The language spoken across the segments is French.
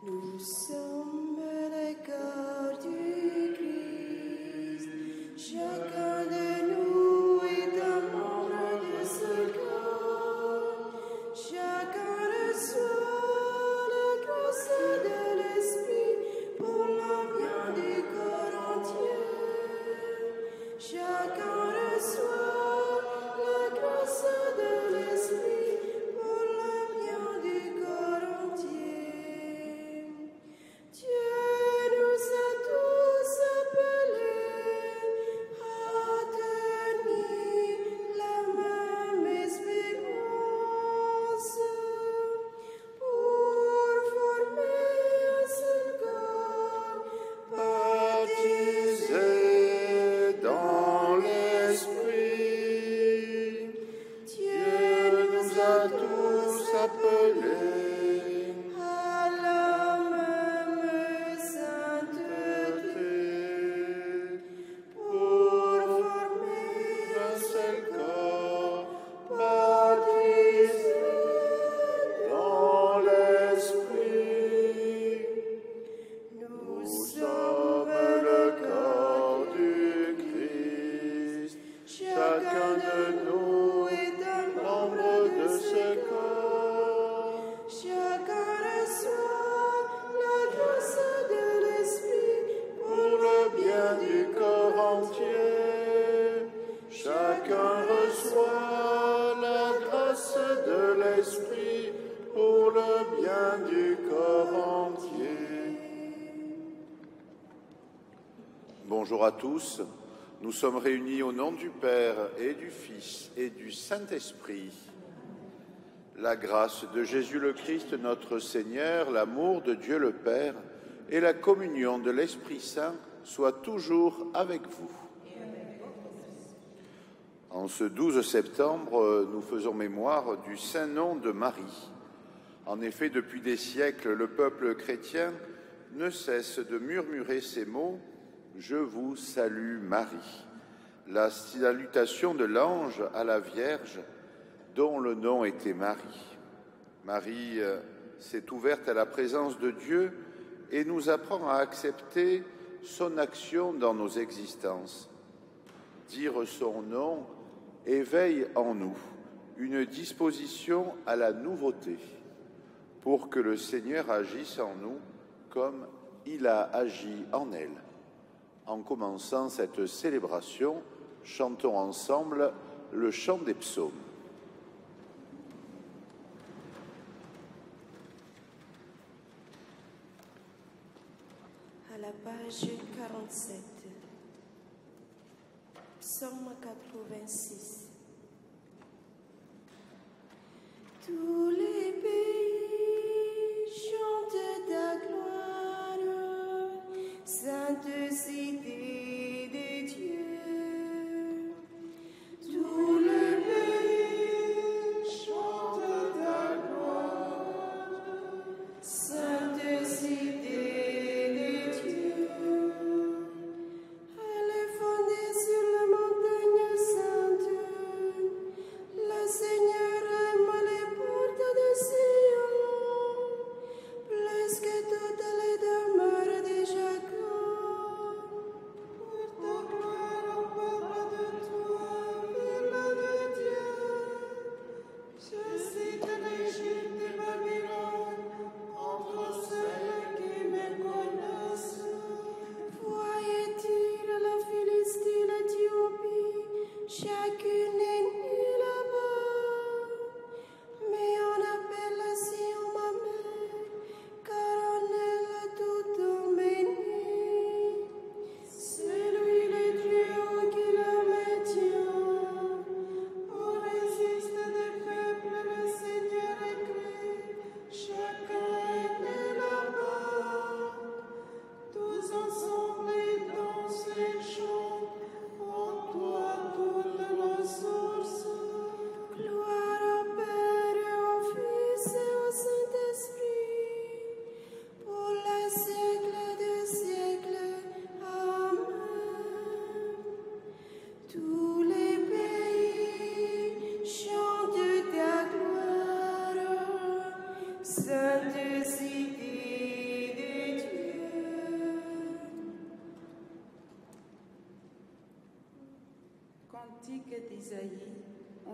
Nous sommes le corps du Christ, chacun de nous est un membre de ce corps, chacun reçoit la grâce de l'Esprit pour le bien du corps entier. Chacun reçoit la grâce de l'Esprit pour le bien du corps entier. Dieu nous a tous appelés à tenir la même espérance pour former un seul corps, baptisé dans l'Esprit. Dieu nous a tous appelés à la même sainteté pour former un seul corps, baptisé dans l'Esprit. nous Nous sommes sommes le corps du Christ. Chacun de nous est un membre de ce corps. Chacun reçoit la grâce de l'Esprit Pour le bien du corps entier, chacun reçoit la grâce de l'Esprit pour le bien du corps entier. Bonjour à tous, nous sommes réunis au nom du Père et du Fils et du Saint-Esprit. La grâce de Jésus le Christ, notre Seigneur, l'amour de Dieu le Père et la communion de l'Esprit Saint soient toujours avec vous. En ce 12 septembre, nous faisons mémoire du saint nom de Marie. En effet, depuis des siècles, le peuple chrétien ne cesse de murmurer ces mots « Je vous salue Marie », la salutation de l'ange à la Vierge dont le nom était Marie. Marie s'est ouverte à la présence de Dieu et nous apprend à accepter son action dans nos existences. Dire son nom éveille en nous une disposition à la nouveauté pour que le Seigneur agisse en nous comme il a agi en elle. En commençant cette célébration, chantons ensemble le chant des psaumes. à la page 47. Psaume 86. Tous les pays chantent ta gloire, sainte cité de Dieu. Tous les pays chantent ta gloire, sainte cité de Dieu. Elle est fondée sur la montagne sainte. Le Seigneur aime les portes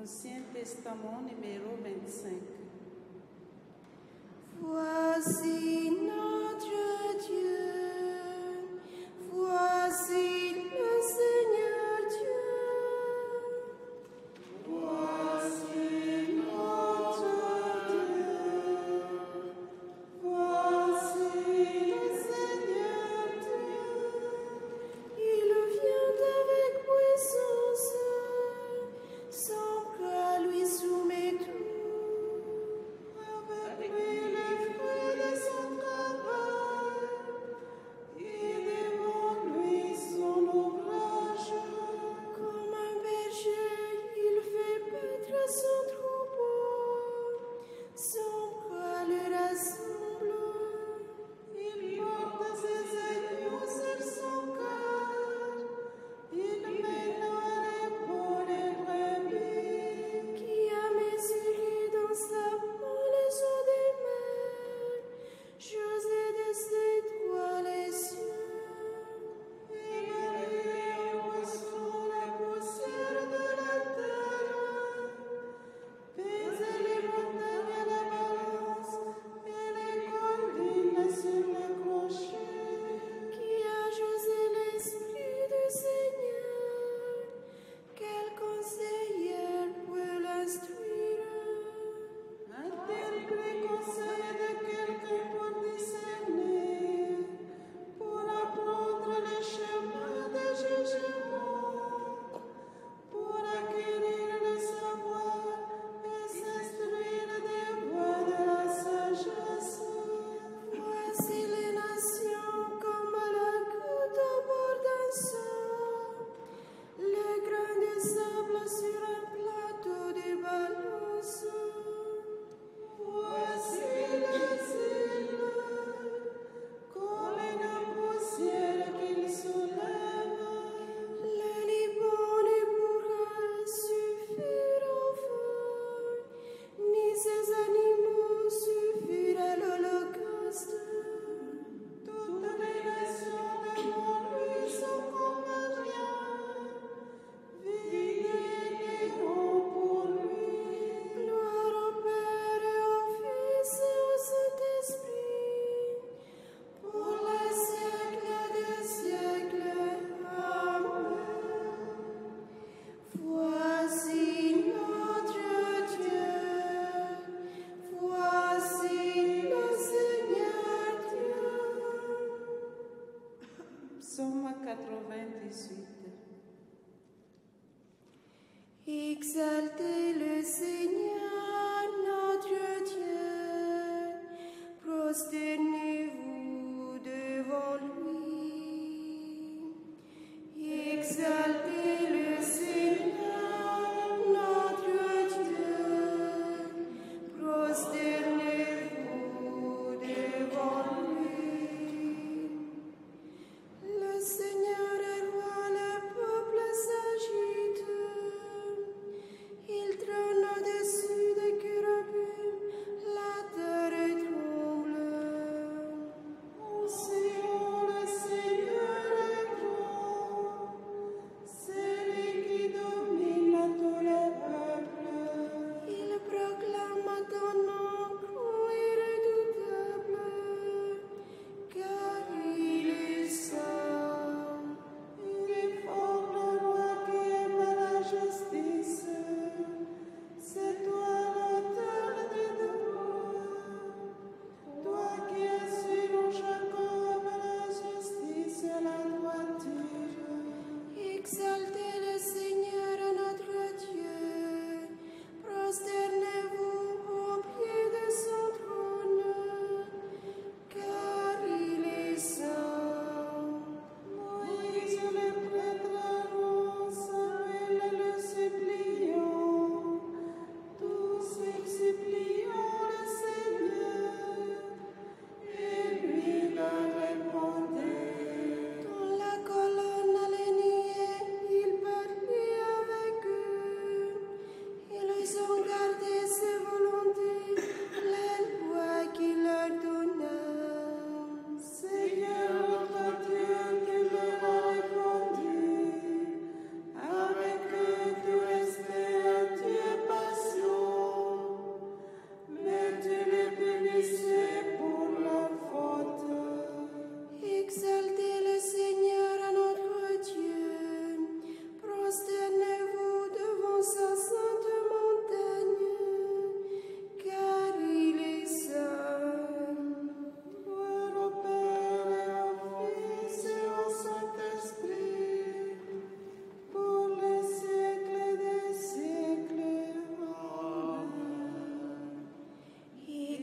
Ancien Testament numéro 25. Voici notre Dieu, voici le Seigneur Dieu. Voici notre Dieu, voici le Seigneur Dieu. Il vient avec puissance, son cœur lui soumet tout. Avec lui les fruits de son travail.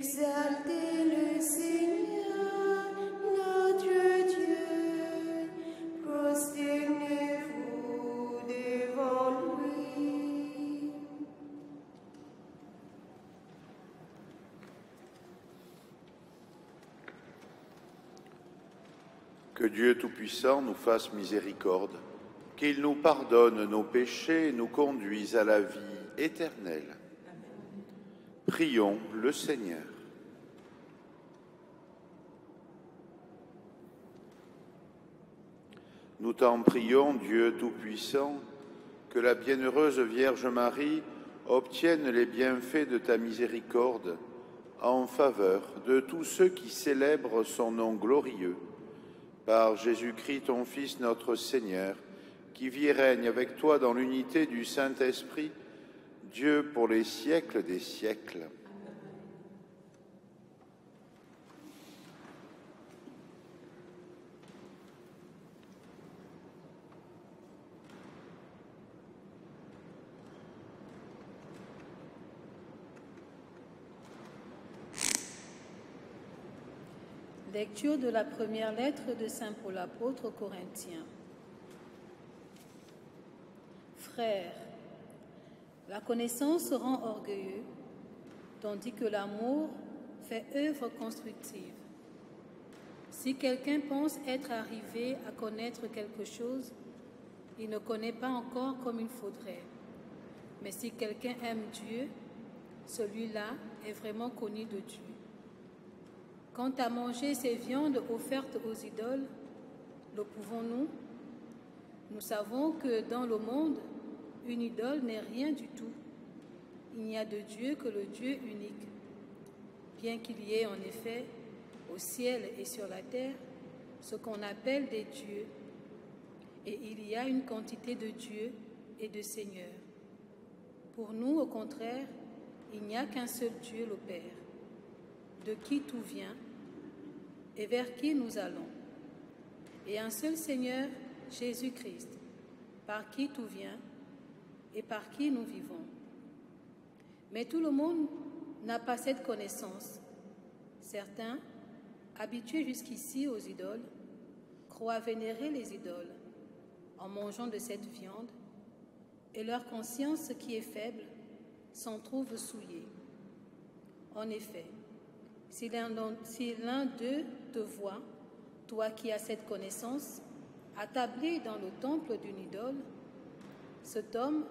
Exaltez le Seigneur, notre Dieu, prosternez-vous devant lui. Que Dieu Tout-Puissant nous fasse miséricorde, qu'il nous pardonne nos péchés et nous conduise à la vie éternelle. Prions le Seigneur. Nous t'en prions, Dieu Tout-Puissant, que la bienheureuse Vierge Marie obtienne les bienfaits de ta miséricorde en faveur de tous ceux qui célèbrent son nom glorieux. Par Jésus-Christ, ton Fils, notre Seigneur, qui vit et règne avec toi dans l'unité du Saint-Esprit, Dieu pour les siècles des siècles. Lecture de la première lettre de Saint Paul apôtre aux Corinthiens. Frères, la connaissance rend orgueilleux, tandis que l'amour fait œuvre constructive. Si quelqu'un pense être arrivé à connaître quelque chose, il ne connaît pas encore comme il faudrait. Mais si quelqu'un aime Dieu, celui-là est vraiment connu de Dieu. Quant à manger ces viandes offertes aux idoles, le pouvons-nous? Nous savons que dans le monde, une idole n'est rien du tout. Il n'y a de Dieu que le Dieu unique. Bien qu'il y ait en effet, au ciel et sur la terre, ce qu'on appelle des dieux, et il y a une quantité de dieux et de seigneurs. Pour nous, au contraire, il n'y a qu'un seul Dieu, le Père, de qui tout vient et vers qui nous allons, et un seul Seigneur, Jésus-Christ, par qui tout vient et par qui nous vivons. Mais tout le monde n'a pas cette connaissance. Certains, habitués jusqu'ici aux idoles, croient vénérer les idoles en mangeant de cette viande, et leur conscience, qui est faible, s'en trouve souillée. En effet, si l'un d'eux te voit, toi qui as cette connaissance, attablé dans le temple d'une idole, cet homme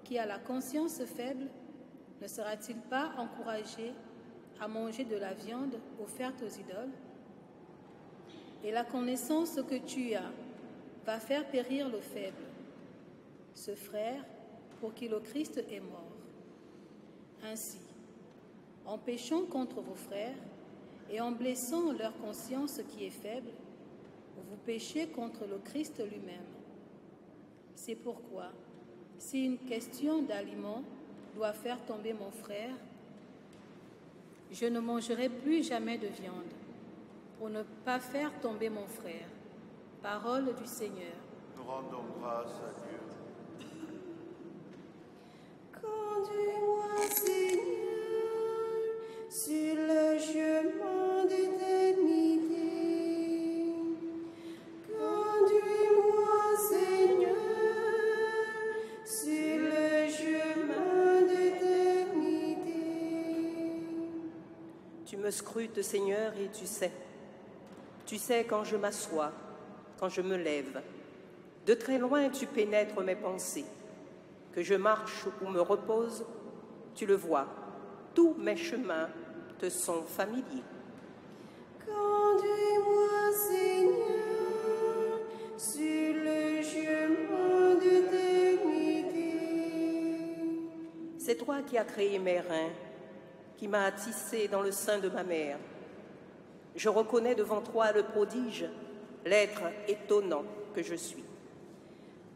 qui a la conscience faible ne sera-t-il pas encouragé à manger de la viande offerte aux idoles? Et la connaissance que tu as va faire périr le faible, ce frère pour qui le Christ est mort. Ainsi, en péchant contre vos frères et en blessant leur conscience qui est faible, vous péchez contre le Christ lui-même. C'est pourquoi, si une question d'aliment doit faire tomber mon frère, je ne mangerai plus jamais de viande pour ne pas faire tomber mon frère. Parole du Seigneur. Nous rendons grâce à Dieu. Conduis-moi, Seigneur, sur le chemin d'éternité. Conduis-moi, Seigneur, sur le chemin d'éternité. Tu me scrutes, Seigneur, et tu sais. Tu sais quand je m'assois, quand je me lève. De très loin, tu pénètres mes pensées. Que je marche ou me repose, tu le vois. Tous mes chemins te sont familiers. Conduis-moi, Seigneur, sur le chemin d'éternité. C'est toi qui as créé mes reins, qui m'as tissé dans le sein de ma mère. Je reconnais devant toi le prodige, l'être étonnant que je suis.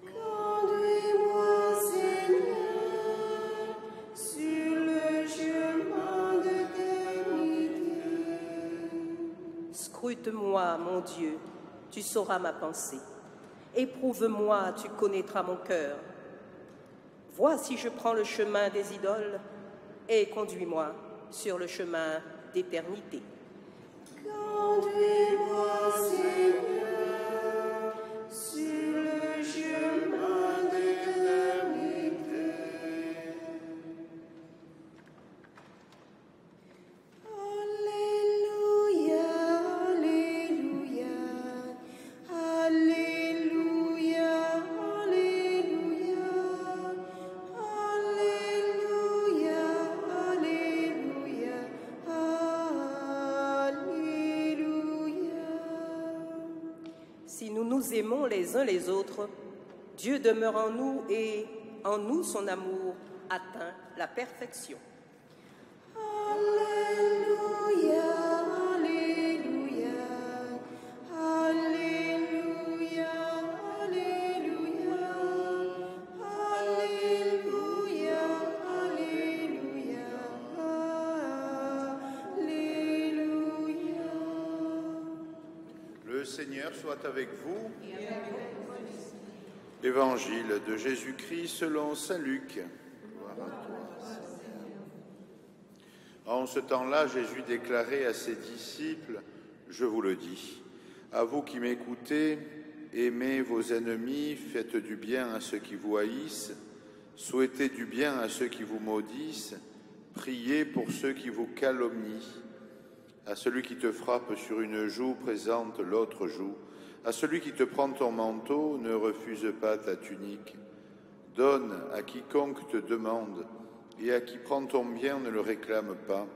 Conduis-moi, Seigneur, sur le chemin d'éternité. Scrute-moi, mon Dieu, tu sauras ma pensée. Éprouve-moi, tu connaîtras mon cœur. Vois si je prends le chemin des idoles et conduis-moi sur le chemin d'éternité. Conduis-moi, Seigneur, sur le chemin de l'éternité. Alléluia, Alléluia, Alléluia, Alléluia, Alléluia, Alléluia, Alléluia. Si nous nous aimons les uns les autres, Dieu demeure en nous et en nous son amour atteint la perfection. Alléluia, Alléluia, Alléluia, Alléluia, Alléluia, Alléluia, Alléluia. Le Seigneur soit avec vous. Évangile de Jésus-Christ selon saint Luc. Gloire à toi, Seigneur. En ce temps-là, Jésus déclarait à ses disciples, « Je vous le dis, à vous qui m'écoutez, aimez vos ennemis, faites du bien à ceux qui vous haïssent, souhaitez du bien à ceux qui vous maudissent, priez pour ceux qui vous calomnient. À celui qui te frappe sur une joue, présente l'autre joue. À celui qui te prend ton manteau, ne refuse pas ta tunique. Donne à quiconque te demande, et à qui prend ton bien, ne le réclame pas.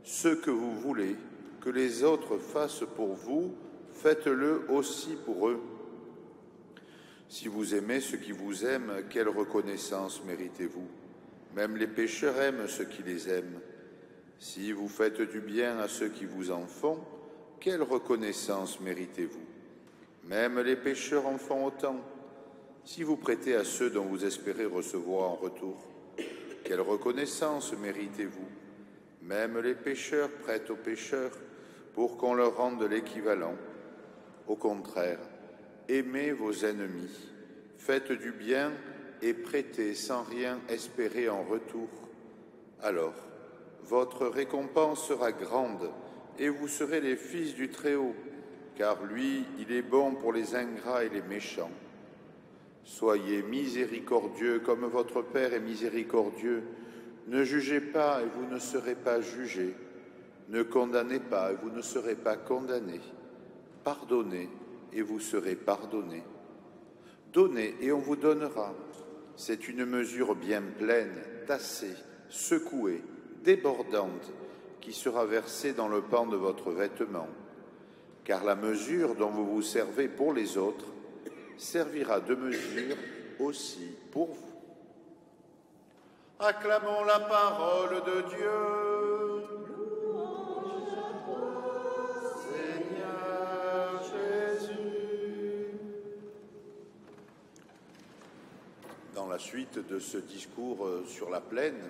Ce que vous voulez que les autres fassent pour vous, faites-le aussi pour eux. Si vous aimez ceux qui vous aiment, quelle reconnaissance méritez-vous? Même les pécheurs aiment ceux qui les aiment. Si vous faites du bien à ceux qui vous en font, quelle reconnaissance méritez-vous? Même les pécheurs en font autant. Si vous prêtez à ceux dont vous espérez recevoir en retour, quelle reconnaissance méritez-vous? Même les pécheurs prêtent aux pécheurs pour qu'on leur rende l'équivalent. Au contraire, aimez vos ennemis, faites du bien et prêtez sans rien espérer en retour. Alors, votre récompense sera grande et vous serez les fils du Très-Haut, car lui, il est bon pour les ingrats et les méchants. Soyez miséricordieux comme votre Père est miséricordieux. Ne jugez pas et vous ne serez pas jugés. Ne condamnez pas et vous ne serez pas condamnés. Pardonnez et vous serez pardonnés. Donnez et on vous donnera. C'est une mesure bien pleine, tassée, secouée, débordante, qui sera versée dans le pan de votre vêtement. Car la mesure dont vous vous servez pour les autres servira de mesure aussi pour vous. Acclamons la parole de Dieu. Louange à toi, Seigneur Jésus. Dans la suite de ce discours sur la plaine,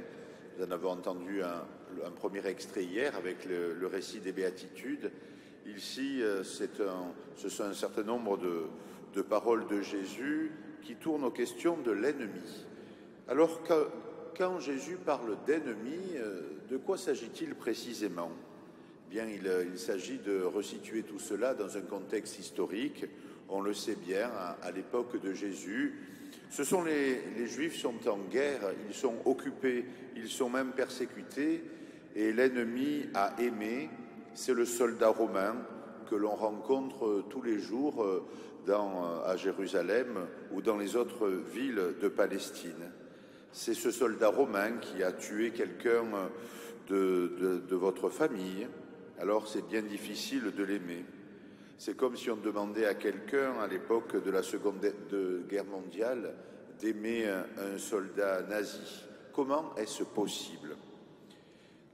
nous en avons entendu un premier extrait hier avec le récit des béatitudes. Ici, ce sont un certain nombre de paroles de Jésus qui tournent aux questions de l'ennemi. Alors, quand Jésus parle d'ennemi, de quoi s'agit-il précisément? Bien, il s'agit de resituer tout cela dans un contexte historique. On le sait bien, à l'époque de Jésus, les Juifs sont en guerre, ils sont occupés, ils sont même persécutés, et l'ennemi à aimer, c'est le soldat romain que l'on rencontre tous les jours à Jérusalem ou dans les autres villes de Palestine. C'est ce soldat romain qui a tué quelqu'un de votre famille, alors c'est bien difficile de l'aimer. C'est comme si on demandait à quelqu'un, à l'époque de la Seconde Guerre mondiale, d'aimer un soldat nazi. Comment est-ce possible?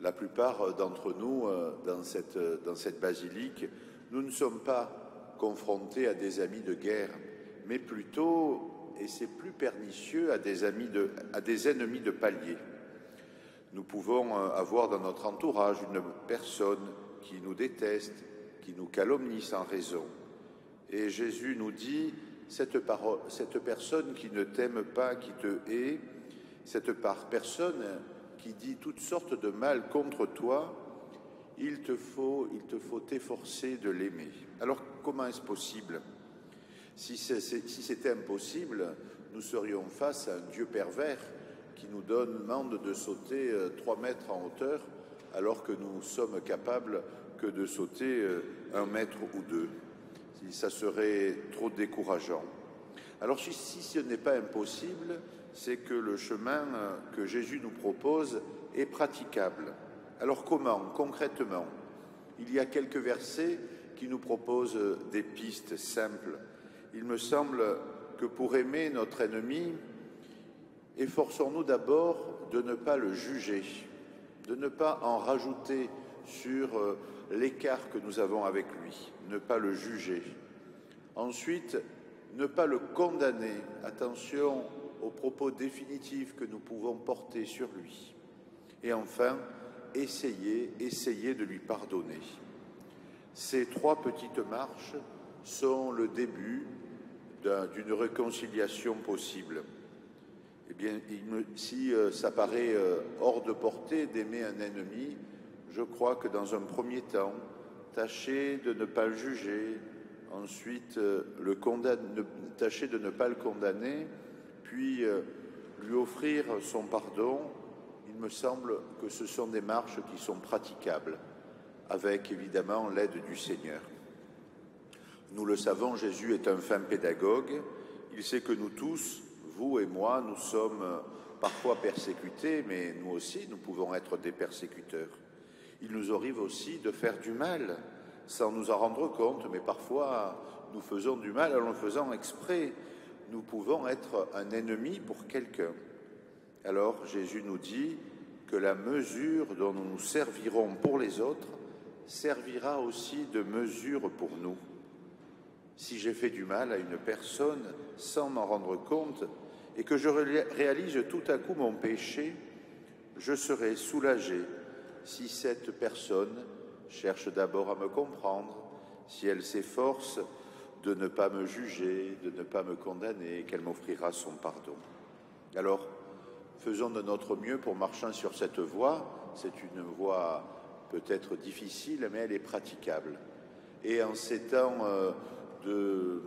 La plupart d'entre nous, dans cette basilique, nous ne sommes pas confrontés à des amis de guerre, mais plutôt, et c'est plus pernicieux, à des ennemis de palier. Nous pouvons avoir dans notre entourage une personne qui nous déteste, qui nous calomnie sans raison. Et Jésus nous dit, cette personne qui ne t'aime pas, qui te hait, cette personne qui dit toutes sortes de mal contre toi, il te faut t'efforcer de l'aimer. Alors comment est-ce possible? Si c'était impossible, nous serions face à un Dieu pervers qui nous demande de sauter 3 mètres en hauteur alors que nous sommes capables que de sauter 1 mètre ou 2. Ça serait trop décourageant. Alors si ce n'est pas impossible, c'est que le chemin que Jésus nous propose est praticable. Alors comment, concrètement? Il y a quelques versets qui nous proposent des pistes simples. Il me semble que pour aimer notre ennemi, efforçons-nous d'abord de ne pas le juger, de ne pas en rajouter sur l'écart que nous avons avec lui, ne pas le juger. Ensuite, ne pas le condamner. Attention aux propos définitifs que nous pouvons porter sur lui. Et enfin, essayez de lui pardonner. Ces 3 petites marches sont le début d'une réconciliation possible. Eh bien, si ça paraît hors de portée d'aimer un ennemi, je crois que dans un premier temps, tâchez de ne pas le juger, ensuite tâchez de ne pas le condamner, puis lui offrir son pardon. Il me semble que ce sont des marches qui sont praticables, avec évidemment l'aide du Seigneur. Nous le savons, Jésus est un fin pédagogue. Il sait que nous tous, vous et moi, nous sommes parfois persécutés, mais nous aussi, nous pouvons être des persécuteurs. Il nous arrive aussi de faire du mal, sans nous en rendre compte, mais parfois nous faisons du mal en le faisant exprès. Nous pouvons être un ennemi pour quelqu'un. Alors Jésus nous dit que la mesure dont nous nous servirons pour les autres servira aussi de mesure pour nous. Si j'ai fait du mal à une personne sans m'en rendre compte et que je réalise tout à coup mon péché, je serai soulagé si cette personne cherche d'abord à me comprendre, si elle s'efforce de ne pas me juger, de ne pas me condamner, qu'elle m'offrira son pardon. Alors, faisons de notre mieux pour marcher sur cette voie. C'est une voie peut-être difficile, mais elle est praticable. Et en ces temps de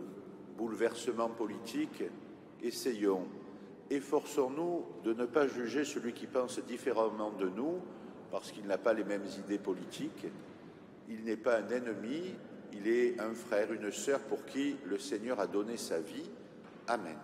bouleversement politique, efforçons-nous de ne pas juger celui qui pense différemment de nous, parce qu'il n'a pas les mêmes idées politiques. Il n'est pas un ennemi, il est un frère, une sœur pour qui le Seigneur a donné sa vie. Amen.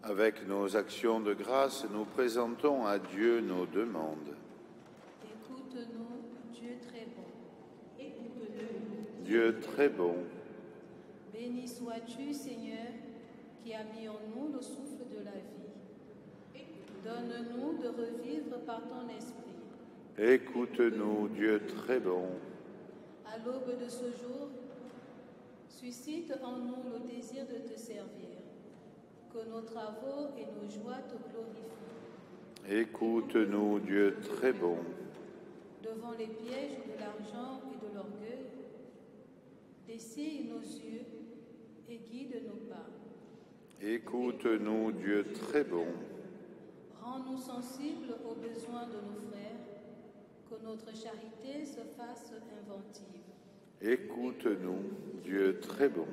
Avec nos actions de grâce, nous présentons à Dieu nos demandes. Écoute-nous, Dieu très bon. Écoute-nous. Dieu très bon, Béni sois-tu, Seigneur, qui a mis en nous le souffle de la vie. Donne-nous de revivre par ton esprit. écoute-nous, Dieu très bon. À l'aube de ce jour, suscite en nous le désir de te servir. Que nos travaux et nos joies te glorifient. Écoute-nous, Dieu très bon. Devant les pièges de l'argent et de l'orgueil, dessille nos yeux et guide nos pas. Écoute-nous, Dieu très bon. Rends-nous sensibles aux besoins de nos frères, que notre charité se fasse inventive. Écoute-nous, Dieu très bon.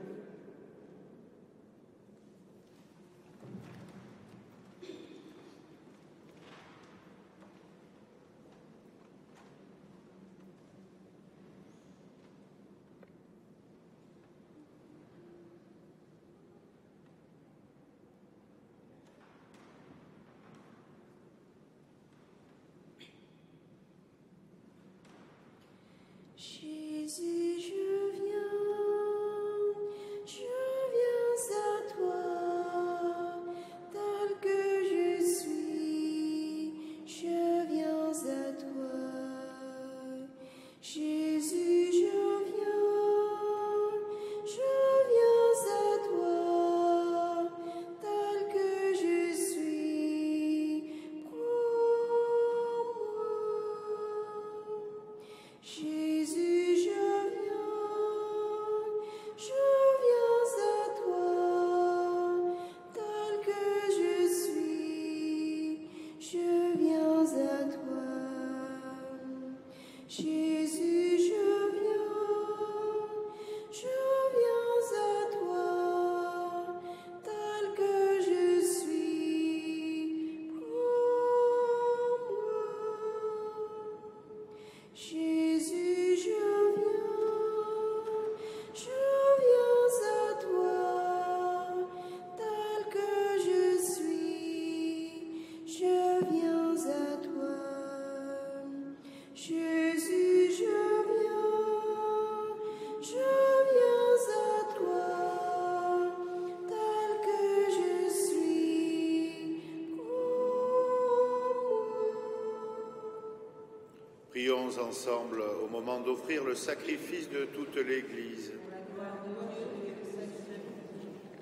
prions ensemble au moment d'offrir le sacrifice de toute l'Église.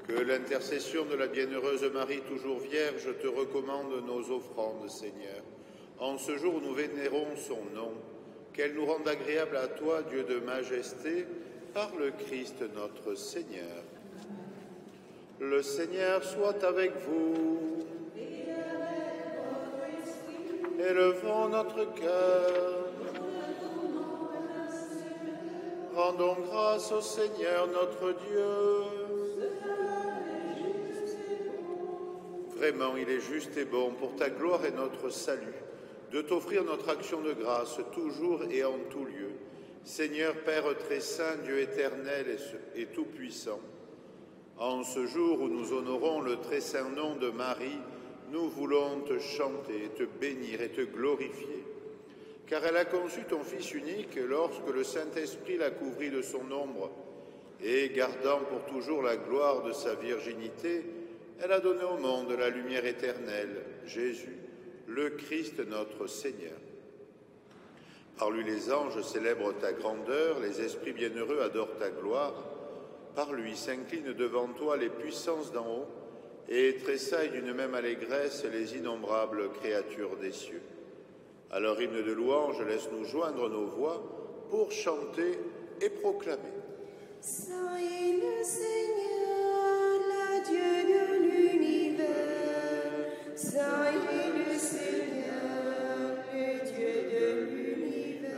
Que l'intercession de la bienheureuse Marie, toujours vierge, te recommande nos offrandes, Seigneur. En ce jour où nous vénérons son nom, qu'elle nous rende agréable à toi, Dieu de majesté, par le Christ notre Seigneur. Le Seigneur soit avec vous. Élevons notre cœur. Rendons grâce au Seigneur notre Dieu. Vraiment, il est juste et bon pour ta gloire et notre salut de t'offrir notre action de grâce toujours et en tout lieu. Seigneur Père très saint, Dieu éternel et tout-puissant, en ce jour où nous honorons le très saint nom de Marie, nous voulons te chanter, te bénir et te glorifier. Car elle a conçu ton Fils unique lorsque le Saint-Esprit l'a couvrit de son ombre, et gardant pour toujours la gloire de sa virginité, elle a donné au monde la lumière éternelle, Jésus, le Christ notre Seigneur. Par lui les anges célèbrent ta grandeur, les esprits bienheureux adorent ta gloire. Par lui s'inclinent devant toi les puissances d'en haut et tressaillent d'une même allégresse les innombrables créatures des cieux. À leur hymne de louange, laisse-nous joindre nos voix pour chanter et proclamer. Saint est le Seigneur, le Dieu de l'univers. Saint est le Seigneur, le Dieu de l'univers.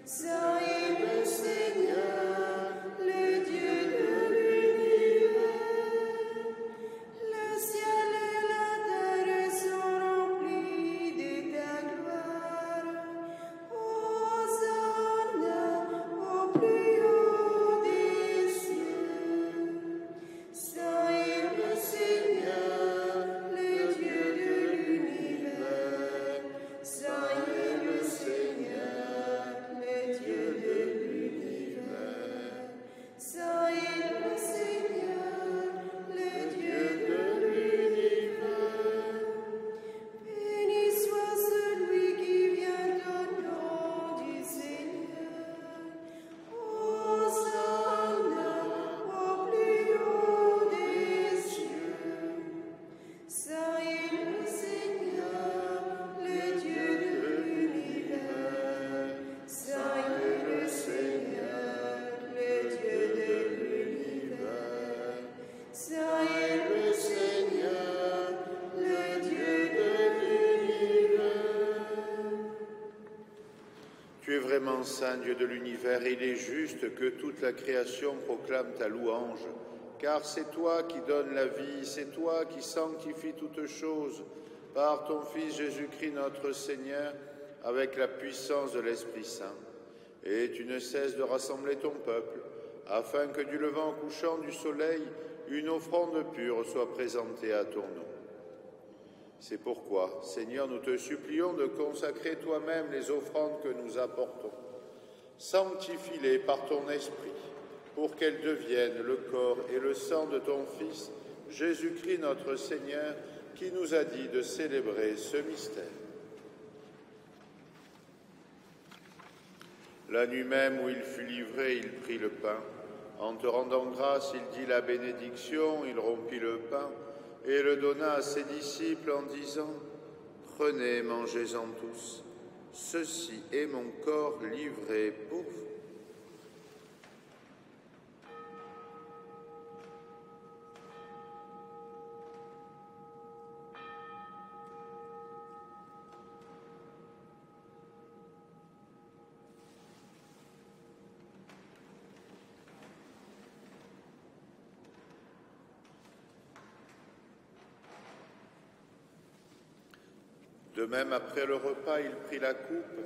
Saint est le Seigneur, le Dieu de l'univers. Le ciel et la terre sont remplis de ta gloire. Hosanna au plus haut des cieux. Saint est le Seigneur, le Dieu de l'univers. Saint est le Seigneur, le Dieu de l'univers. Saint est le Seigneur, le Dieu de l'univers. Béni soit celui qui vient au nom du Seigneur. Hosanna au plus haut des cieux. Saint est le Seigneur, le Dieu de l'univers. Saint est le Seigneur, le Dieu de l'univers. Saint est le Seigneur, le Dieu de l'univers. Tu es vraiment saint, Dieu de l'univers, et il est juste que toute la création proclame ta louange, car c'est toi qui donnes la vie, c'est toi qui sanctifies toutes choses par ton Fils Jésus-Christ notre Seigneur, avec la puissance de l'Esprit Saint. Et tu ne cesses de rassembler ton peuple, afin que du levant au couchant du soleil, une offrande pure soit présentée à ton nom. C'est pourquoi, Seigneur, nous te supplions de consacrer toi-même les offrandes que nous apportons. Sanctifie-les par ton Esprit, pour qu'elles deviennent le corps et le sang de ton Fils, Jésus-Christ notre Seigneur, qui nous a dit de célébrer ce mystère. La nuit même où il fut livré, il prit le pain. En te rendant grâce, il dit la bénédiction, il rompit le pain et le donna à ses disciples en disant « Prenez, mangez-en tous, ceci est mon corps livré pour vous. » De même, après le repas, il prit la coupe.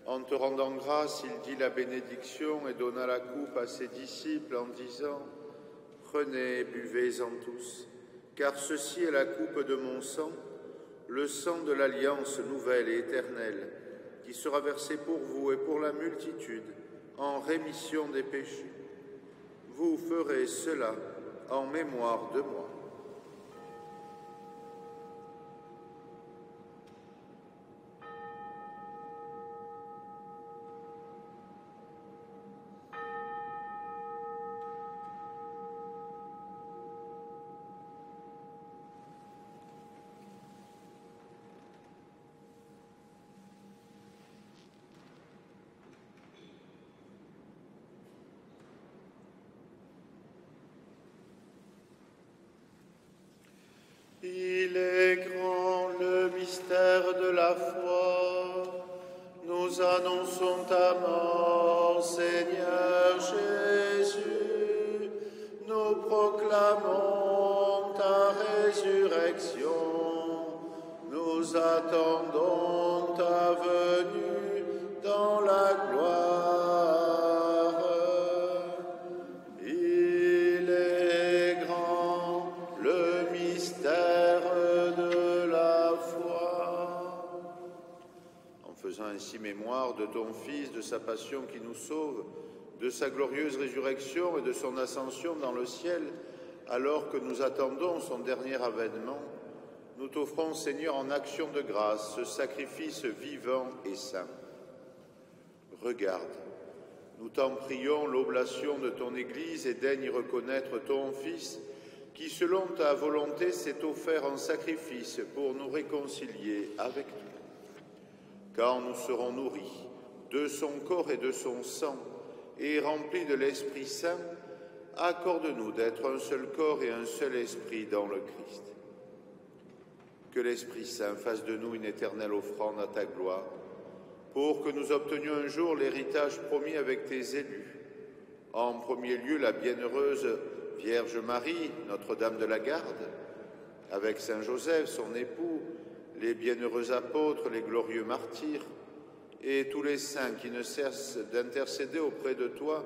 En te rendant grâce, il dit la bénédiction et donna la coupe à ses disciples en disant « Prenez et buvez-en tous, car ceci est la coupe de mon sang, le sang de l'alliance nouvelle et éternelle, qui sera versé pour vous et pour la multitude en rémission des péchés. Vous ferez cela en mémoire de moi. » mystère de la foi, nous annonçons ta mort, Seigneur Jésus. Nous proclamons ta résurrection. Nous attendons ta venue dans la gloire. Il est grand le mystère de la foi. En faisant ainsi mémoire de ton Fils, de sa passion qui nous sauve, de sa glorieuse résurrection et de son ascension dans le ciel, alors que nous attendons son dernier avènement, nous t'offrons, Seigneur, en action de grâce, ce sacrifice vivant et saint. Regarde, nous t'en prions, l'oblation de ton Église et daigne y reconnaître ton Fils, qui, selon ta volonté, s'est offert en sacrifice pour nous réconcilier avec toi. Quand nous serons nourris de son corps et de son sang et remplis de l'Esprit Saint, accorde-nous d'être un seul corps et un seul esprit dans le Christ. Que l'Esprit Saint fasse de nous une éternelle offrande à ta gloire, pour que nous obtenions un jour l'héritage promis avec tes élus. En premier lieu, la bienheureuse Vierge Marie, Notre-Dame de la Garde, avec Saint Joseph, son époux, les bienheureux apôtres, les glorieux martyrs, et tous les saints qui ne cessent d'intercéder auprès de toi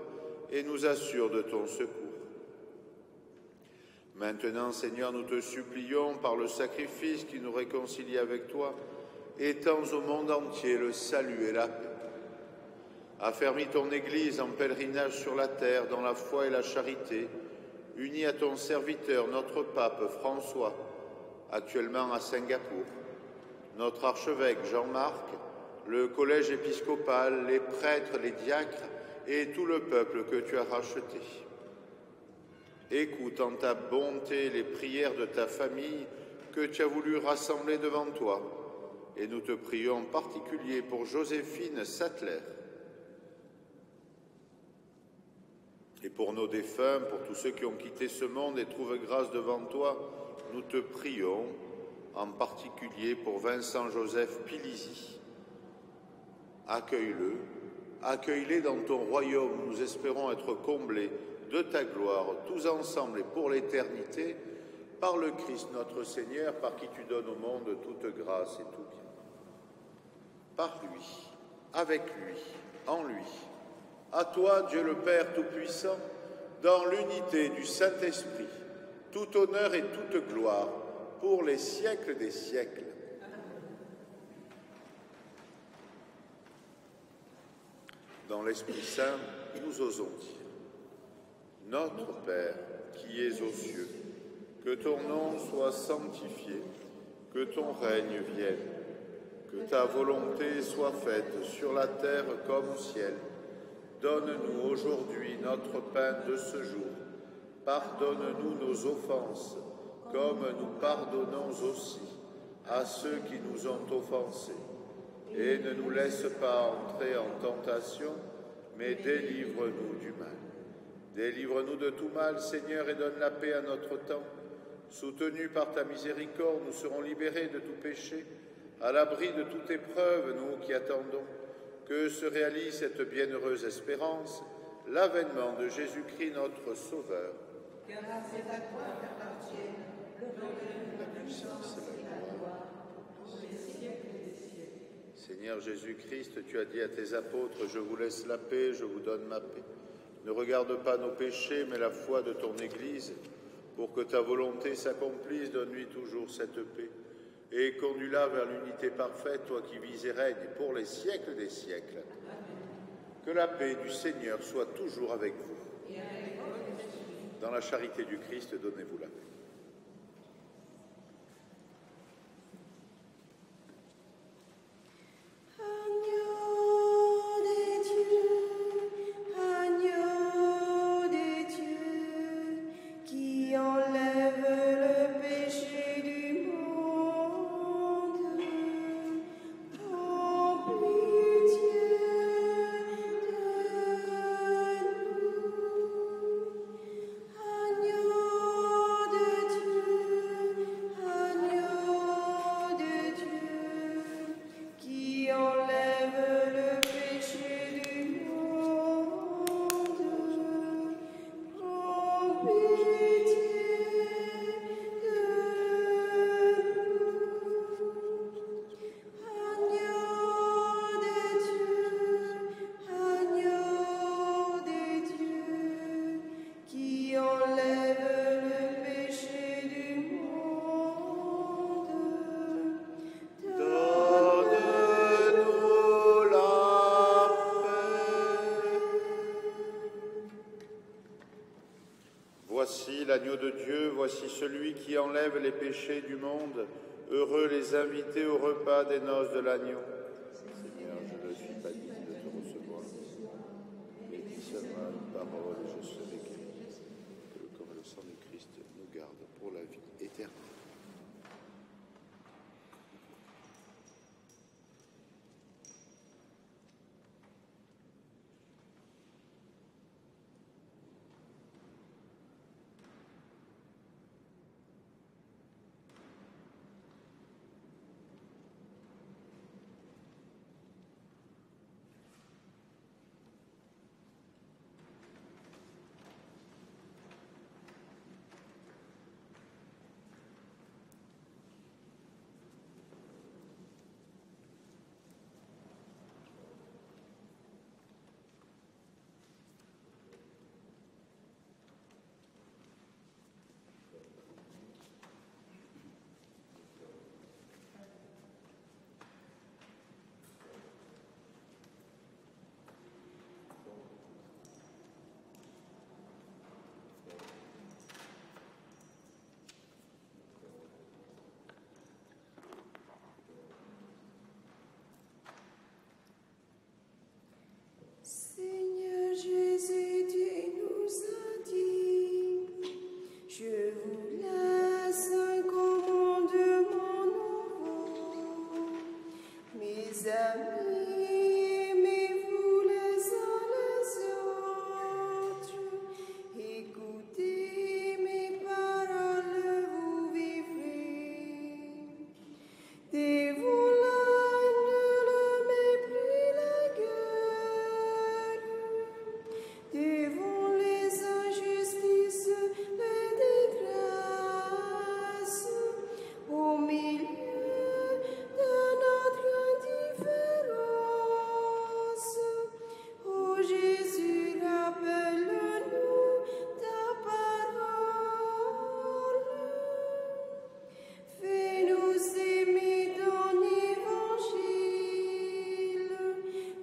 et nous assurent de ton secours. Maintenant, Seigneur, nous te supplions, par le sacrifice qui nous réconcilie avec toi, étends au monde entier le salut et la paix. Affermis ton Église en pèlerinage sur la terre, dans la foi et la charité, unis à ton serviteur, notre pape François, actuellement à Singapour, notre archevêque Jean-Marc, le collège épiscopal, les prêtres, les diacres et tout le peuple que tu as racheté. Écoute en ta bonté les prières de ta famille que tu as voulu rassembler devant toi, et nous te prions en particulier pour Joséphine Sattler. Et pour nos défunts, pour tous ceux qui ont quitté ce monde et trouvent grâce devant toi, nous te prions en particulier pour Vincent Joseph Pilisi. Accueille-le, accueille-les dans ton royaume, nous espérons être comblés de ta gloire, tous ensemble et pour l'éternité, par le Christ notre Seigneur, par qui tu donnes au monde toute grâce et tout bien. Par lui, avec lui, en lui, à toi, Dieu le Père Tout-Puissant, dans l'unité du Saint-Esprit, tout honneur et toute gloire, pour les siècles des siècles. Dans l'Esprit Saint, nous osons dire: Notre Père, qui es aux cieux, que ton nom soit sanctifié, que ton règne vienne, que ta volonté soit faite sur la terre comme au ciel. Donne-nous aujourd'hui notre pain de ce jour. Pardonne-nous nos offenses, comme nous pardonnons aussi à ceux qui nous ont offensés. Et ne nous laisse pas entrer en tentation, mais délivre-nous du mal. Délivre-nous de tout mal, Seigneur, et donne la paix à notre temps. Soutenus par ta miséricorde, nous serons libérés de tout péché, à l'abri de toute épreuve, nous qui attendons que se réalise cette bienheureuse espérance, l'avènement de Jésus-Christ, notre Sauveur. Car c'est à toi qu'appartiennent la puissance et la gloire pour les siècles des siècles. Seigneur Jésus-Christ, tu as dit à tes apôtres: je vous laisse la paix, je vous donne ma paix. Ne regarde pas nos péchés, mais la foi de ton Église. Pour que ta volonté s'accomplisse, donne-lui toujours cette paix. Et conduis-la vers l'unité parfaite, toi qui vis et règnes pour les siècles des siècles. Que la paix du Seigneur soit toujours avec vous. Dans la charité du Christ, donnez-vous la paix. Agneau des dieux, qui enlève le péché du monde, prends pitié de nous. Agneau de l'agneau de Dieu, voici celui qui enlève les péchés du monde. Heureux les invités au repas des noces de l'agneau. Seigneur, je ne suis pas digne de te recevoir, mais dis seulement une parole et je serai guéri. Que le corps et le sang du Christ nous gardent pour la vie éternelle. Seigneur Jésus, tu nous as dit, je vous laisse un commandement nouveau. Mes amis, aimez-vous les uns les autres, écoutez mes paroles, vous vivez. Dévouez le mépris, la guerre, devant les injustices, les dégrâces, au milieu de notre indifférence. Ô Jésus, rappelle-nous ta parole. Fais-nous aimer ton évangile,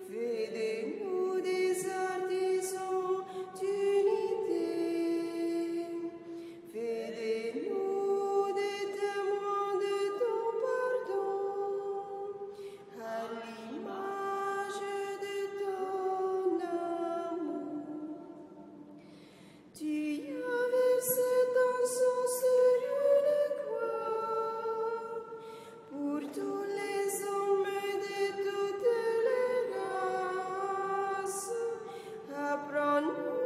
fais de nous des artisans d'unité, fais de nous des témoins de ton pardon, à l'image de ton amour. Tu as versé ton sang sur une croix pour tous les hommes de toutes les races. Apprends-nous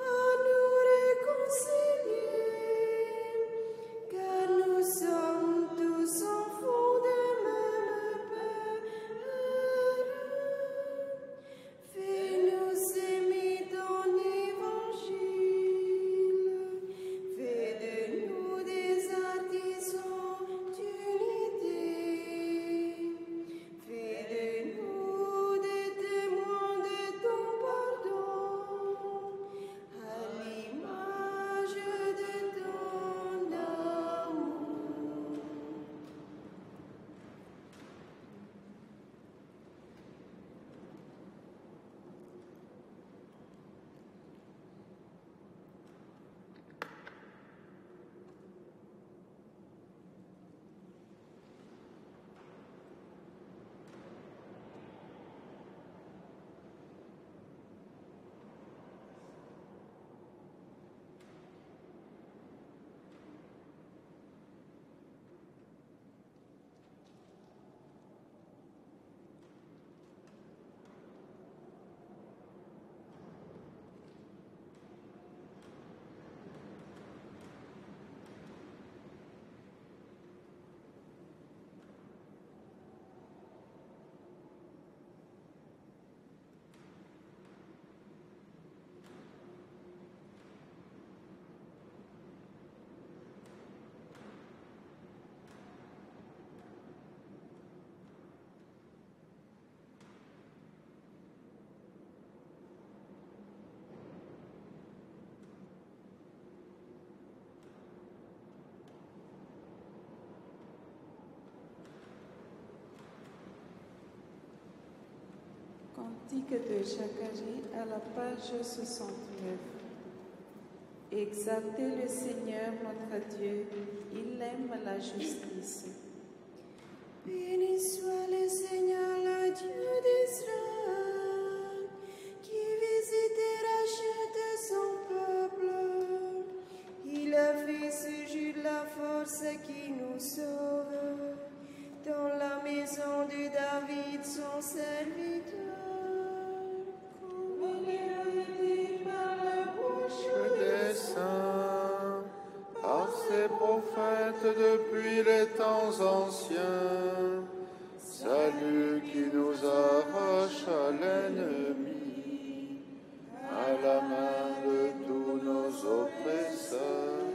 à nous réconcilier, car nous sommes tous enfants du même Père. Fais-nous aimer ton évangile, fais de nous des artisans d'unité, fais de nous des témoins de ton pardon, à l'image de ton amour. Cantique de Zacharie à la page 69. Exaltez le Seigneur notre Dieu, il aime la justice. Béni soit le Seigneur, le Dieu d'Israël, qui visite et rachète son peuple. Il a fait surgir la force qui nous sauve dans la maison de David, son serviteur. Comme il est dit par la bouche des saints, par ses prophètes depuis les temps anciens, salut qui nous arrache à l'ennemi, à la main de tous nos oppresseurs.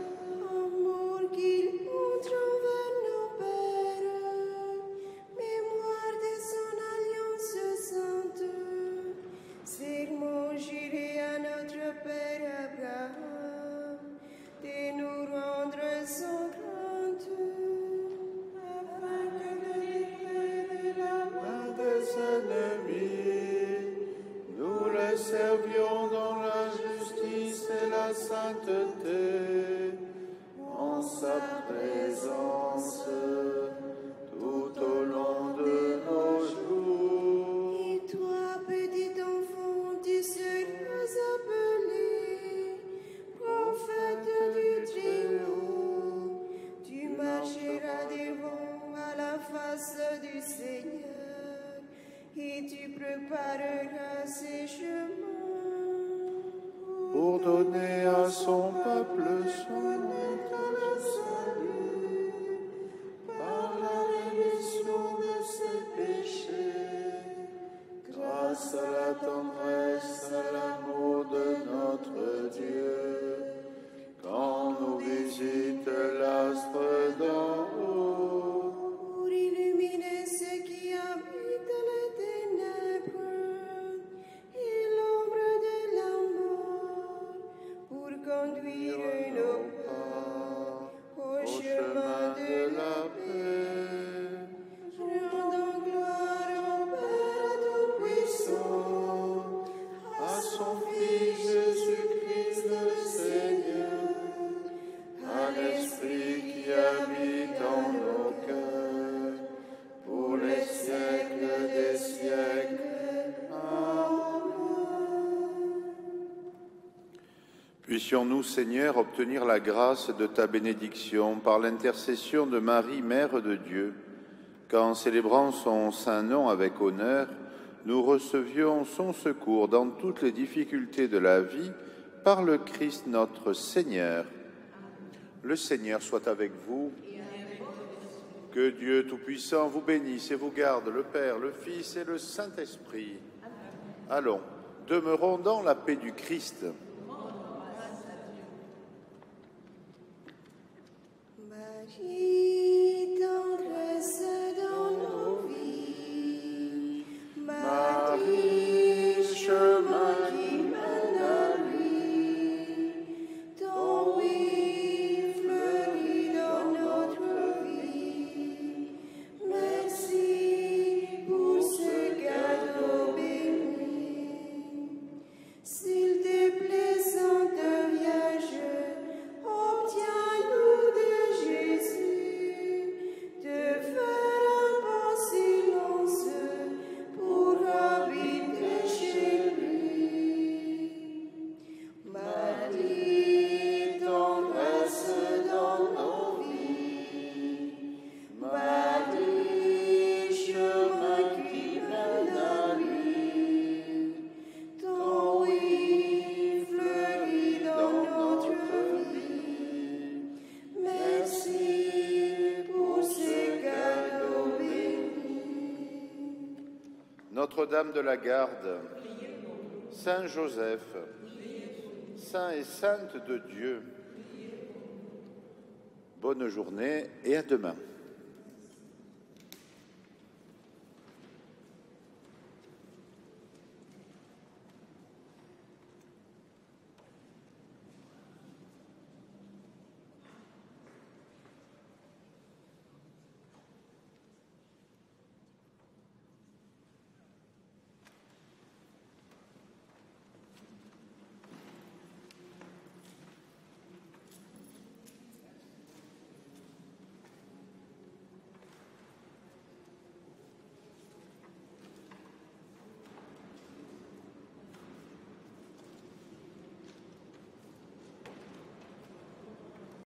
Amour qu'il montre envers nos pères, mémoire de son alliance sainte, serment juré à notre Père Abraham, de nous rendre sans crainte, afin que de libérer la main Des ennemis, nous les servions dans la justice et la sainteté, en sa présence, tout au long de nos jours. Et toi, petit enfant, tu seras appelé prophète du Très-Haut. Tu marcheras devant à la face du Seigneur et tu prépareras ses chemins. Pour donner à son peuple son salut par la rémission de ses péchés, grâce à la tendresse, à l'amour de notre Dieu, quand nous visite l'astre d'en haut. pour illuminer ceux qui habitent les ténèbres et l'ombre de la mort, pour conduire nos pas au chemin de la paix. Rendons gloire au Père Tout-Puissant, À son Fils Jésus-Christ le Seigneur, à l'Esprit qui habite en nos cœurs, pour les siècles des siècles. Amen. Puissions-nous, Seigneur, obtenir la grâce de ta bénédiction par l'intercession de Marie, Mère de Dieu, qu'en célébrant son saint nom avec honneur, nous recevions son secours dans toutes les difficultés de la vie par le Christ notre Seigneur. Le Seigneur soit avec vous. Que Dieu Tout-Puissant vous bénisse et vous garde, le Père, le Fils et le Saint-Esprit. Allons, demeurons dans la paix du Christ. Marie, tendresse dans nos vies. Marie, chemin qui mène à lui. Ton oui fleurit dans notre vie. Merci pour ce cadeau béni. S'il te plaît, Sainte Vierge, obtiens-nous de Jésus de faire un pas silence pour habiter chez lui. Marie, tendresse dans nos vies. Marie, chemin qui mène à lui. Ton oui fleurit dans notre vie. Merci pour ces cadeaux bénis. Notre-Dame de la Garde, Saint Joseph, Saint et Sainte de Dieu, bonne journée et à demain.